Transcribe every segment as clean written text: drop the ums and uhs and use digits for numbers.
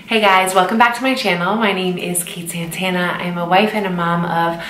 Hey guys, welcome back to my channel. My name is Kate Santana. I'm a wife and a mom of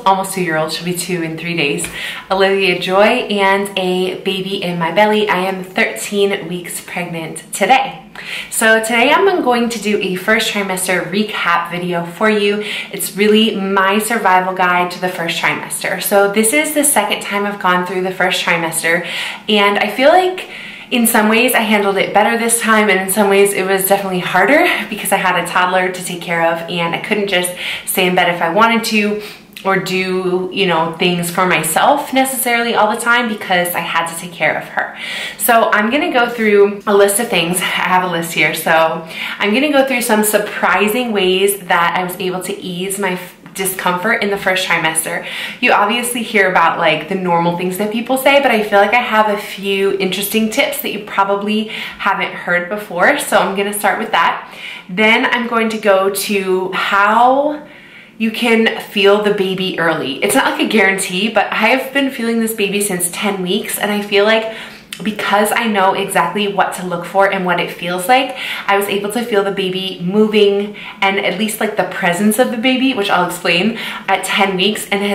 almost 2-year-old, she'll be 2 in 3 days, Olivia Joy, and a baby in my belly. I am 13 weeks pregnant today. So today I'm going to do a first trimester recap video for you. It's really my survival guide to the first trimester. So this is the second time I've gone through the first trimester, and I feel like in some ways I handled it better this time, and in some ways it was definitely harder because I had a toddler to take care of and I couldn't just stay in bed if I wanted to or do, you know, things for myself necessarily all the time because I had to take care of her. So I'm gonna go through a list of things. I have a list here. So I'm gonna go through some surprising ways that I was able to ease my discomfort in the first trimester. You obviously hear about like the normal things that people say, but I feel like I have a few interesting tips that you probably haven't heard before. So I'm gonna start with that. Then I'm going to go to how you can feel the baby early. It's not like a guarantee, but I have been feeling this baby since 10 weeks, and I feel like because I know exactly what to look for and what it feels like, I was able to feel the baby moving and at least like the presence of the baby, which I'll explain, at 10 weeks, and it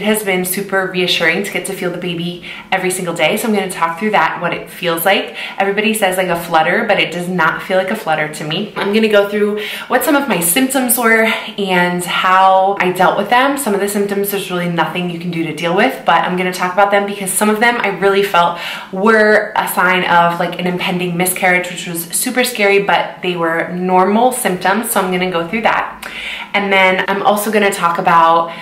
has been super reassuring to get to feel the baby every single day. So I'm going to talk through that, what it feels like. Everybody says like a flutter, but it does not feel like a flutter to me. I'm going to go through what some of my symptoms were and how I dealt with them. Some of the symptoms there's really nothing you can do to deal with, but I'm going to talk about them because some of them I really felt were a sign of like an impending miscarriage, which was super scary, but they were normal symptoms. So I'm gonna go through that. And then I'm also gonna talk about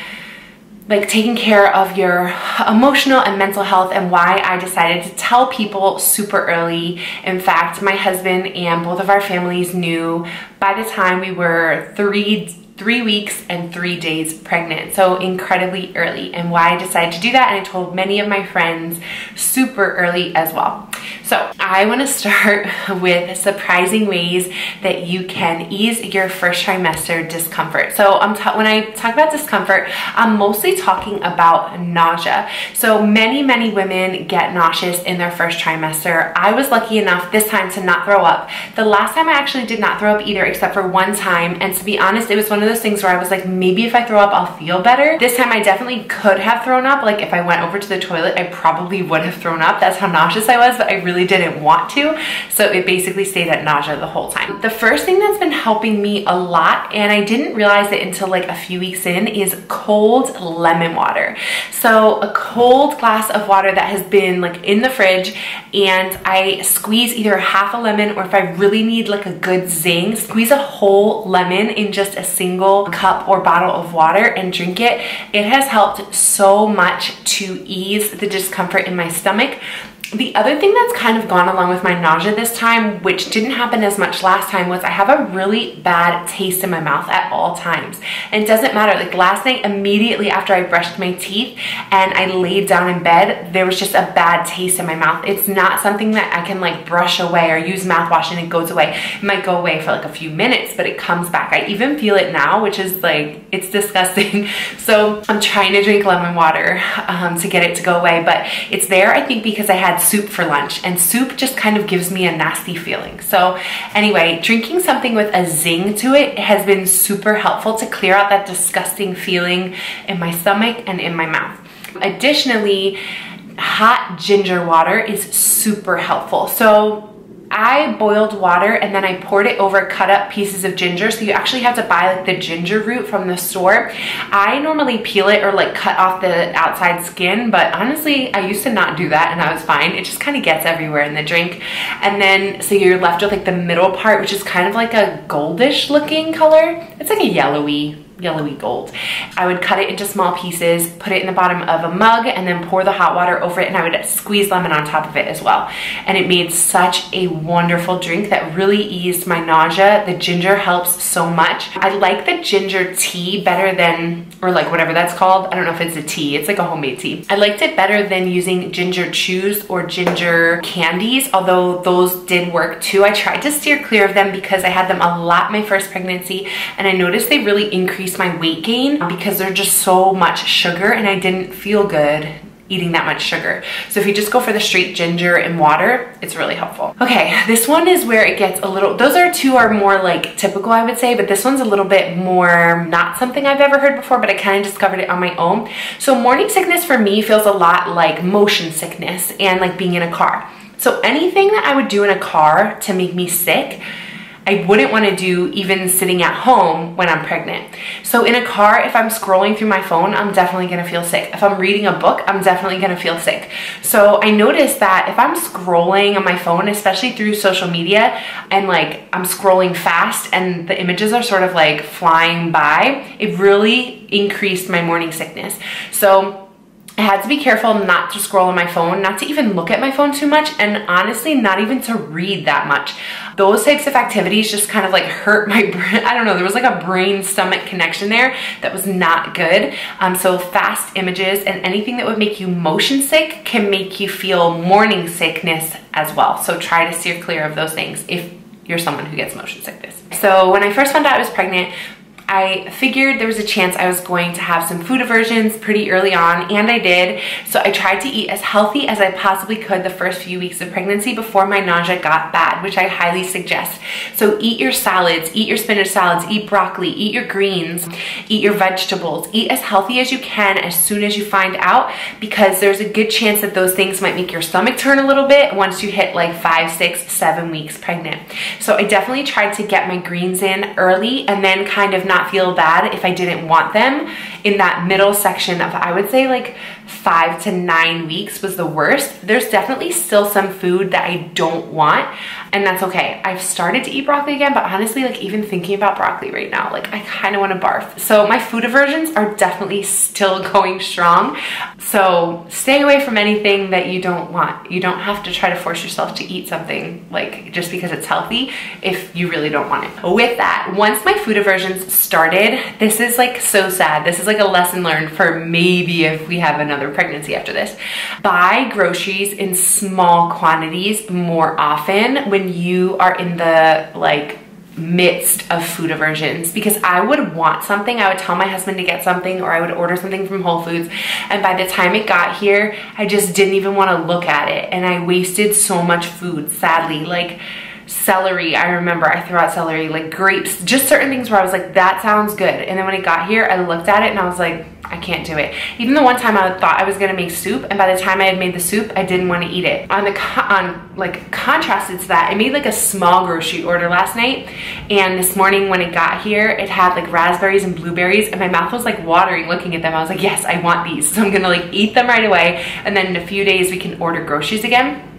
like taking care of your emotional and mental health and why I decided to tell people super early. In fact, my husband and both of our families knew by the time we were 3 weeks and 3 days pregnant, so incredibly early, and why I decided to do that. And I told many of my friends super early as well. So I want to start with surprising ways that you can ease your first trimester discomfort. So when I talk about discomfort, I'm mostly talking about nausea. So many women get nauseous in their first trimester. I was lucky enough this time to not throw up. The last time I actually did not throw up either, except for one time, and to be honest, it was one of those things where I was like, maybe if I throw up I'll feel better. This time I definitely could have thrown up. Like if I went over to the toilet I probably would have thrown up. That's how nauseous I was, but I really didn't want to, so it basically stayed at nausea the whole time. The first thing that's been helping me a lot, and I didn't realize it until like a few weeks in, is cold lemon water. So a cold glass of water that has been like in the fridge, and I squeeze either half a lemon, or if I really need like a good zing, squeeze a whole lemon in just a single cup or bottle of water and drink it. It has helped so much to ease the discomfort in my stomach. The other thing that's kind of gone along with my nausea this time, which didn't happen as much last time, was I have a really bad taste in my mouth at all times. And it doesn't matter, like last night immediately after I brushed my teeth and I laid down in bed, there was just a bad taste in my mouth. It's not something that I can like brush away or use mouthwash and it goes away. It might go away for like a few minutes, but it comes back. I even feel it now, which is like, it's disgusting. So I'm trying to drink lemon water to get it to go away, but it's there, I think, because I had soup for lunch, and soup just kind of gives me a nasty feeling. So anyway, drinking something with a zing to it has been super helpful to clear out that disgusting feeling in my stomach and in my mouth. Additionally, hot ginger water is super helpful. So I boiled water and then I poured it over cut up pieces of ginger. So you actually have to buy like the ginger root from the store. I normally peel it or like cut off the outside skin, but honestly, I used to not do that and I was fine. It just kind of gets everywhere in the drink. And then, so you're left with like the middle part, which is kind of like a goldish looking color. It's like a yellowy gold. I would cut it into small pieces, put it in the bottom of a mug, and then pour the hot water over it, and I would squeeze lemon on top of it as well. And it made such a wonderful drink that really eased my nausea. The ginger helps so much. I like the ginger tea better than, or like whatever that's called. I don't know if it's a tea. It's like a homemade tea. I liked it better than using ginger chews or ginger candies, although those did work too. I tried to steer clear of them because I had them a lot my first pregnancy, and I noticed they really increased my weight gain because they're just so much sugar, and I didn't feel good eating that much sugar. So if you just go for the straight ginger and water, it's really helpful. Okay, this one is where it gets a little, those two are more like typical, I would say, but this one's a little bit more not something I've ever heard before, but I kind of discovered it on my own. So morning sickness for me feels a lot like motion sickness and like being in a car. So anything that I would do in a car to make me sick, I wouldn't want to do even sitting at home when I'm pregnant. So in a car, if I'm scrolling through my phone, I'm definitely going to feel sick. If I'm reading a book, I'm definitely going to feel sick. So I noticed that if I'm scrolling on my phone, especially through social media, and like I'm scrolling fast and the images are sort of like flying by, it really increased my morning sickness. So I had to be careful not to scroll on my phone, not to even look at my phone too much, and honestly, not even to read that much. Those types of activities just kind of like hurt my brain. I don't know, there was like a brain-stomach connection there that was not good. So fast images and anything that would make you motion sick can make you feel morning sickness as well. So try to steer clear of those things if you're someone who gets motion sickness. So when I first found out I was pregnant, I figured there was a chance I was going to have some food aversions pretty early on, and I did. So I tried to eat as healthy as I possibly could the first few weeks of pregnancy before my nausea got bad, which I highly suggest. So eat your salads, eat your spinach salads, eat broccoli, eat your greens, eat your vegetables, eat as healthy as you can as soon as you find out, because there's a good chance that those things might make your stomach turn a little bit once you hit like 5, 6, 7 weeks pregnant. So I definitely tried to get my greens in early and then kind of not feel bad if I didn't want them in that middle section of, I would say like 5 to 9 weeks was the worst. There's definitely still some food that I don't want, and that's okay. I've started to eat broccoli again, but honestly, like even thinking about broccoli right now, like I kind of want to barf. So my food aversions are definitely still going strong. So stay away from anything that you don't want. You don't have to try to force yourself to eat something like just because it's healthy if you really don't want it. With that, once my food aversions started, this is like so sad. This is like a lesson learned for maybe if we have another pregnancy after this. Buy groceries in small quantities more often when you are in the like midst of food aversions, because I would want something, I would tell my husband to get something, or I would order something from Whole Foods, and by the time it got here, I just didn't even want to look at it, and I wasted so much food, sadly. Like celery, I remember I threw out celery, like grapes, just certain things where I was like, that sounds good, and then when it got here, I looked at it and I was like, I can't do it. Even the one time I thought I was gonna make soup, and by the time I had made the soup, I didn't want to eat it. Contrasted to that, I made like a small grocery order last night, and this morning when it got here, it had like raspberries and blueberries, and my mouth was like watering looking at them. I was like, yes, I want these. So I'm gonna like eat them right away, and then in a few days we can order groceries again.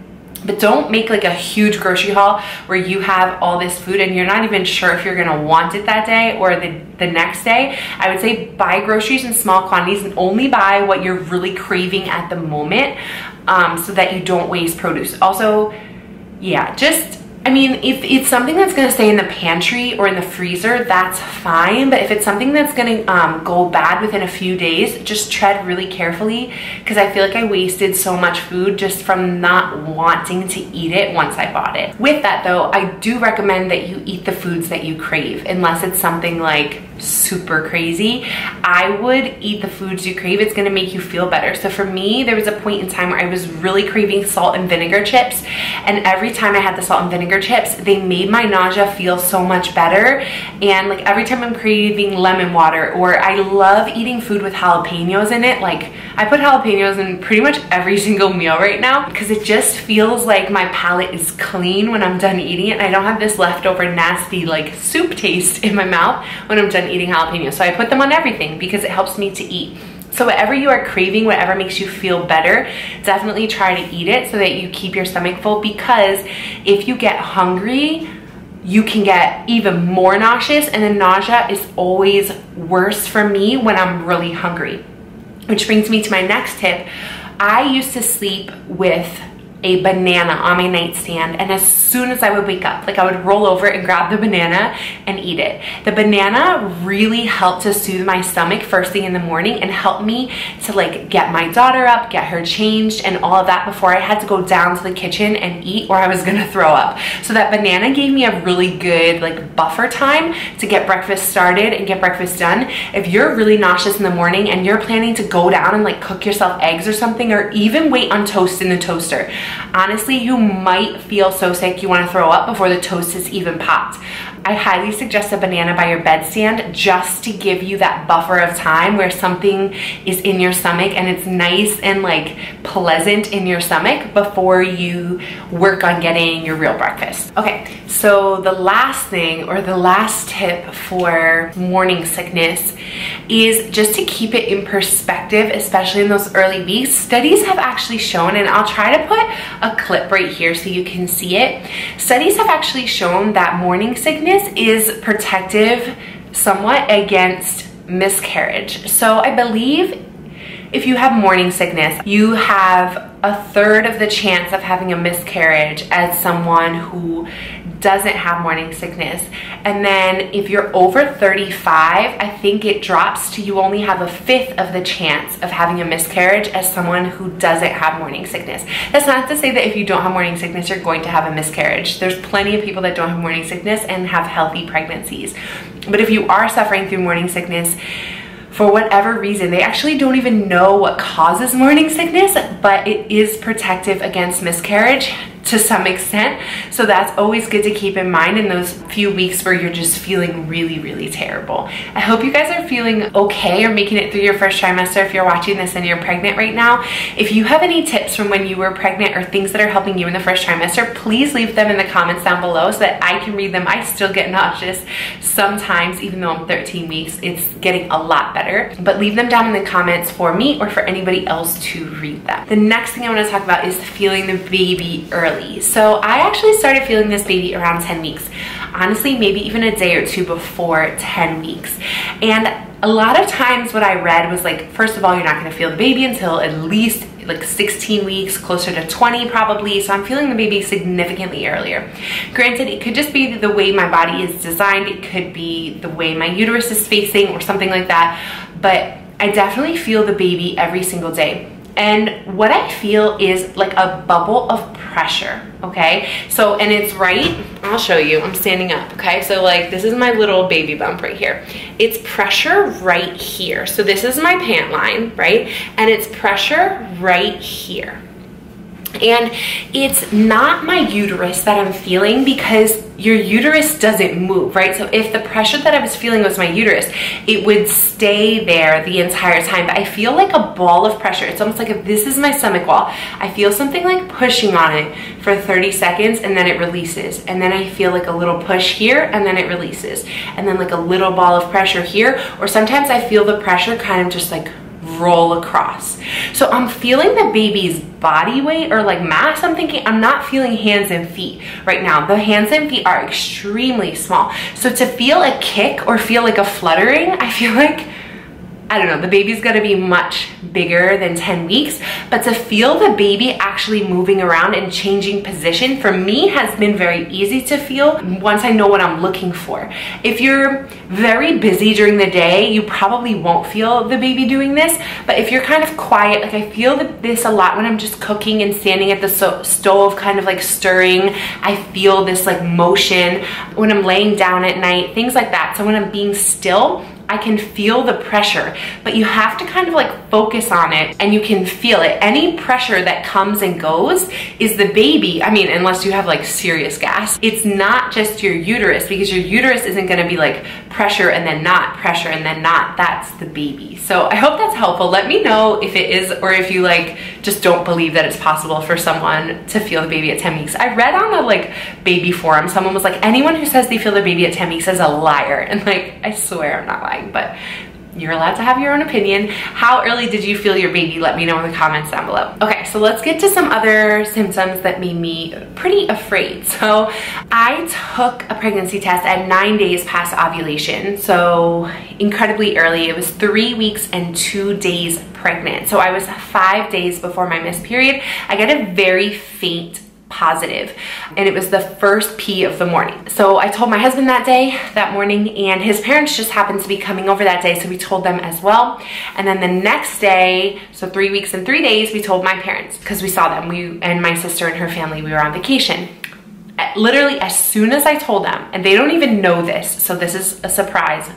But don't make like a huge grocery haul where you have all this food and you're not even sure if you're gonna want it that day or the next day. I would say buy groceries in small quantities and only buy what you're really craving at the moment, so that you don't waste produce. Also, yeah, I mean, if it's something that's gonna stay in the pantry or in the freezer, that's fine. But if it's something that's gonna go bad within a few days, just tread really carefully, because I feel like I wasted so much food just from not wanting to eat it once I bought it. With that though, I do recommend that you eat the foods that you crave, unless it's something like super crazy. I would eat the foods you crave. It's gonna make you feel better. So for me, there was a point in time where I was really craving salt and vinegar chips, and every time I had the salt and vinegar chips, they made my nausea feel so much better. And like every time I'm craving lemon water, or I love eating food with jalapenos in it, like I put jalapenos in pretty much every single meal right now, because it just feels like my palate is clean when I'm done eating it, and I don't have this leftover nasty like soup taste in my mouth when I'm done eating jalapenos. So I put them on everything because it helps me to eat. So whatever you are craving, whatever makes you feel better, definitely try to eat it so that you keep your stomach full, because if you get hungry, you can get even more nauseous, and the nausea is always worse for me when I'm really hungry. Which brings me to my next tip. I used to sleep with a banana on my nightstand, and as soon as I would wake up, like I would roll over and grab the banana and eat it. The banana really helped to soothe my stomach first thing in the morning and help me to like get my daughter up, get her changed and all of that before I had to go down to the kitchen and eat or I was gonna throw up. So that banana gave me a really good like buffer time to get breakfast started and get breakfast done. If you're really nauseous in the morning and you're planning to go down and like cook yourself eggs or something, or even wait on toast in the toaster, honestly, you might feel so sick you want to throw up before the toast is even popped. I highly suggest a banana by your bedstand just to give you that buffer of time where something is in your stomach and it's nice and like pleasant in your stomach before you work on getting your real breakfast. Okay, so the last thing or the last tip for morning sickness is just to keep it in perspective, especially in those early weeks. Studies have actually shown, and I'll try to put a clip right here so you can see it. Studies have actually shown that morning sickness is protective somewhat against miscarriage. So I believe if you have morning sickness, you have a third of the chance of having a miscarriage as someone who doesn't have morning sickness. And then if you're over 35, I think it drops to you only have a fifth of the chance of having a miscarriage as someone who doesn't have morning sickness. That's not to say that if you don't have morning sickness, you're going to have a miscarriage. There's plenty of people that don't have morning sickness and have healthy pregnancies. But if you are suffering through morning sickness, for whatever reason, they actually don't even know what causes morning sickness, but it is protective against miscarriage to some extent. So that's always good to keep in mind in those few weeks where you're just feeling really, really terrible. I hope you guys are feeling okay or making it through your first trimester if you're watching this and you're pregnant right now. If you have any tips from when you were pregnant or things that are helping you in the first trimester, please leave them in the comments down below so that I can read them. I still get nauseous sometimes, even though I'm 13 weeks, it's getting a lot better. But leave them down in the comments for me or for anybody else to read them. The next thing I want to talk about is feeling the baby early. So I actually started feeling this baby around 10 weeks. Honestly, maybe even a day or two before 10 weeks. And a lot of times what I read was like, first of all, you're not going to feel the baby until at least like 16 weeks, closer to 20 probably. So I'm feeling the baby significantly earlier. Granted, it could just be the way my body is designed. It could be the way my uterus is facing or something like that. But I definitely feel the baby every single day. And what I feel is like a bubble of pressure, okay? So, and it's right, I'll show you, I'm standing up, okay? So like, this is my little baby bump right here. It's pressure right here. So this is my pant line, right? And it's pressure right here. And it's not my uterus that I'm feeling because your uterus doesn't move, right? So if the pressure that I was feeling was my uterus, it would stay there the entire time. But I feel like a ball of pressure. It's almost like if this is my stomach wall, I feel something like pushing on it for 30 seconds and then it releases. And then I feel like a little push here and then it releases. And then like a little ball of pressure here. Or sometimes I feel the pressure kind of just like roll across. So I'm feeling the baby's body weight or like mass. I'm thinking I'm not feeling hands and feet right now. The hands and feet are extremely small. So to feel a kick or feel like a fluttering, I feel like, I don't know, the baby's gotta be much bigger than 10 weeks, but to feel the baby actually moving around and changing position for me has been very easy to feel once I know what I'm looking for. If you're very busy during the day, you probably won't feel the baby doing this, but if you're kind of quiet, like I feel this a lot when I'm just cooking and standing at the stove kind of like stirring. I feel this like motion when I'm laying down at night, things like that. So when I'm being still, I can feel the pressure, but you have to kind of like focus on it and you can feel it. Any pressure that comes and goes is the baby. I mean, unless you have like serious gas, it's not just your uterus, because your uterus isn't gonna be like pressure and then not, pressure and then not. That's the baby. So I hope that's helpful. Let me know if it is, or if you like just don't believe that it's possible for someone to feel the baby at 10 weeks. I read on the like baby forum, someone was like, anyone who says they feel the baby at 10 weeks is a liar. And like, I swear I'm not lying, but you're allowed to have your own opinion. How early did you feel your baby? Let me know in the comments down below. Okay, so let's get to some other symptoms that made me pretty afraid. So I took a pregnancy test at 9 days past ovulation, so incredibly early. It was 3 weeks and 2 days pregnant. So I was 5 days before my missed period. I got a very faint positive, and it was the first pee of the morning. So I told my husband that morning, and his parents just happened to be coming over that day, so we told them as well. And then the next day, so 3 weeks and 3 days, we told my parents because we saw them. We and my sister and her family, we were on vacation. Literally as soon as I told them, and they don't even know this, so this is a surprise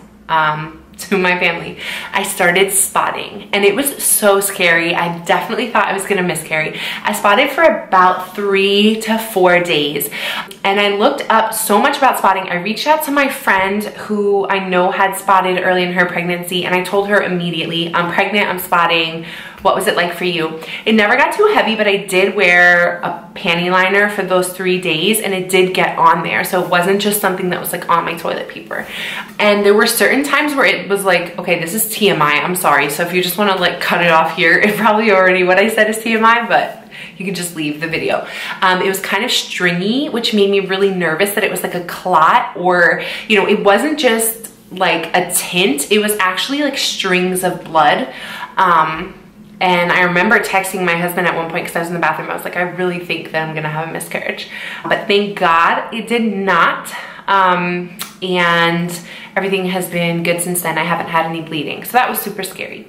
to my family, I started spotting, and it was so scary. I definitely thought I was gonna miscarry. I spotted for about 3 to 4 days, and I looked up so much about spotting. I reached out to my friend who I know had spotted early in her pregnancy, and I told her immediately, I'm pregnant, I'm spotting. What was it like for you? It never got too heavy, but I did wear a panty liner for those 3 days, and it did get on there. So it wasn't just something that was like on my toilet paper. And there were certain times where it was like, okay, this is TMI, I'm sorry. So if you just wanna like cut it off here, it probably already what I said is TMI, but you can just leave the video. It was kind of stringy, which made me really nervous that it was like a clot, or, you know, it wasn't just like a tint, it was actually like strings of blood. And I remember texting my husband at one point because I was in the bathroom. I was like, I really think that I'm gonna have a miscarriage. But thank God it did not. And everything has been good since then. I haven't had any bleeding. So that was super scary.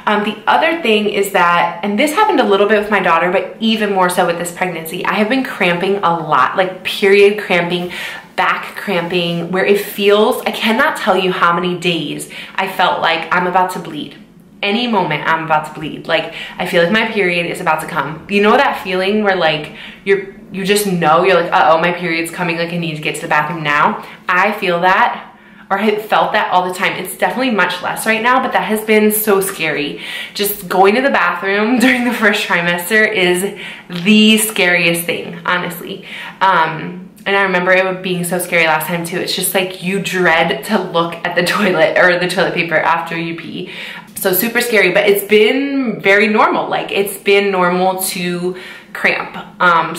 The other thing is that, and this happened a little bit with my daughter, but even more so with this pregnancy, I have been cramping a lot, like period cramping, back cramping, where it feels, I cannot tell you how many days I felt like I'm about to bleed. Any moment I'm about to bleed. Like, I feel like my period is about to come. You know that feeling where like you just know, you're like, uh-oh, my period's coming, like I need to get to the bathroom now. I feel that, or I felt that all the time. It's definitely much less right now, but that has been so scary. Just going to the bathroom during the first trimester is the scariest thing, honestly. And I remember it being so scary last time too. It's just like you dread to look at the toilet or the toilet paper after you pee. So super scary, but it's been very normal. Like, it's been normal to cramp.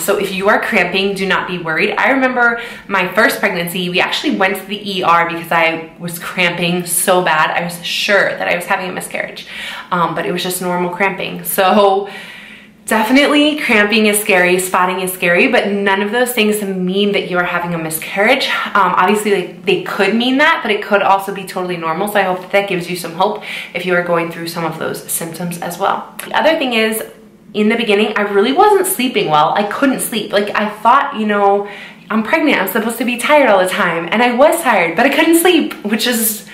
So if you are cramping, do not be worried. I remember my first pregnancy, we actually went to the ER because I was cramping so bad. I was sure that I was having a miscarriage, but it was just normal cramping. So definitely cramping is scary, spotting is scary, but none of those things mean that you are having a miscarriage. Obviously they could mean that, but it could also be totally normal. So I hope that that gives you some hope if you are going through some of those symptoms as well. The other thing is, in the beginning, I really wasn't sleeping well. I couldn't sleep. Like, I thought, you know, I'm pregnant, I'm supposed to be tired all the time. And I was tired, but I couldn't sleep, which is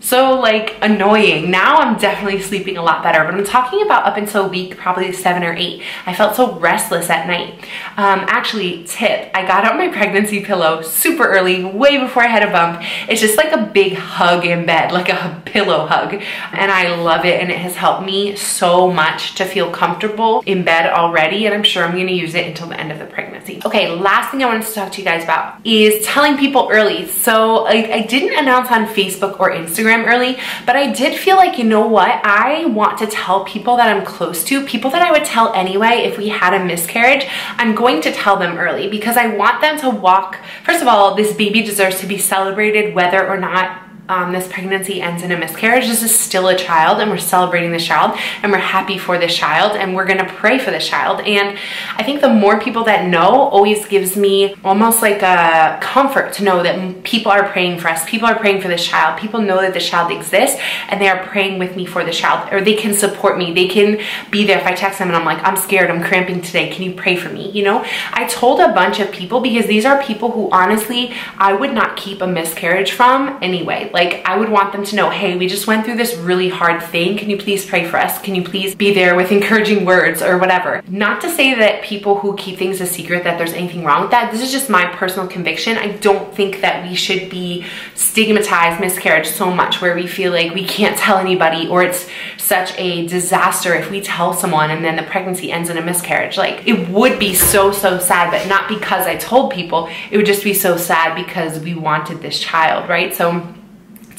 so like annoying. Now I'm definitely sleeping a lot better, but I'm talking about up until week probably 7 or 8. I felt so restless at night. Actually, tip, I got out my pregnancy pillow super early, way before I had a bump. It's just like a big hug in bed, like a pillow hug. And I love it, and it has helped me so much to feel comfortable in bed already, and I'm sure I'm gonna use it until the end of the pregnancy. Okay, last thing I wanted to talk to you guys about is telling people early. So I didn't announce on Facebook or Instagram early, but I did feel like, you know what, I want to tell people that I'm close to, people that I would tell anyway if we had a miscarriage. I'm going to tell them early because I want them to walk. First of all, this baby deserves to be celebrated whether or not this pregnancy ends in a miscarriage. This is still a child, and we're celebrating this child, and we're happy for this child, and we're gonna pray for this child. And I think the more people that know always gives me almost like a comfort to know that people are praying for us, people are praying for this child, people know that this child exists, and they are praying with me for this child, or they can support me, they can be there if I text them and I'm like, I'm scared, I'm cramping today, can you pray for me? You know, I told a bunch of people because these are people who honestly I would not keep a miscarriage from anyway. Like, I would want them to know, hey, we just went through this really hard thing. Can you please pray for us? Can you please be there with encouraging words or whatever? Not to say that people who keep things a secret, that there's anything wrong with that. This is just my personal conviction. I don't think that we should be stigmatized miscarriage so much where we feel like we can't tell anybody, or it's such a disaster if we tell someone and then the pregnancy ends in a miscarriage. Like, it would be so sad, but not because I told people. It would just be so sad because we wanted this child, right? So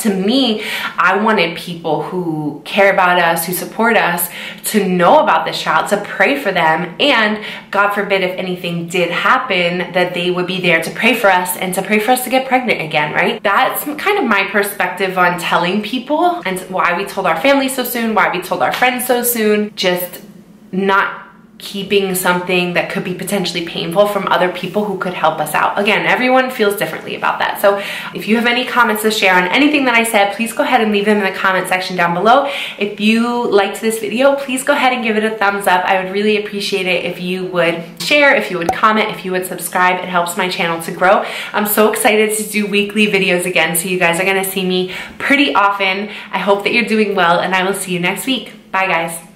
To me, I wanted people who care about us, who support us, to know about this child, to pray for them, and God forbid if anything did happen, that they would be there to pray for us and to pray for us to get pregnant again, right? That's kind of my perspective on telling people, and why we told our family so soon, why we told our friends so soon. Just not keeping something that could be potentially painful from other people who could help us out. Again, everyone feels differently about that. So if you have any comments to share on anything that I said, please go ahead and leave them in the comment section down below. If you liked this video, please go ahead and give it a thumbs up. I would really appreciate it if you would share, if you would comment, if you would subscribe. It helps my channel to grow. I'm so excited to do weekly videos again, so you guys are gonna see me pretty often. I hope that you're doing well, and I will see you next week. Bye guys.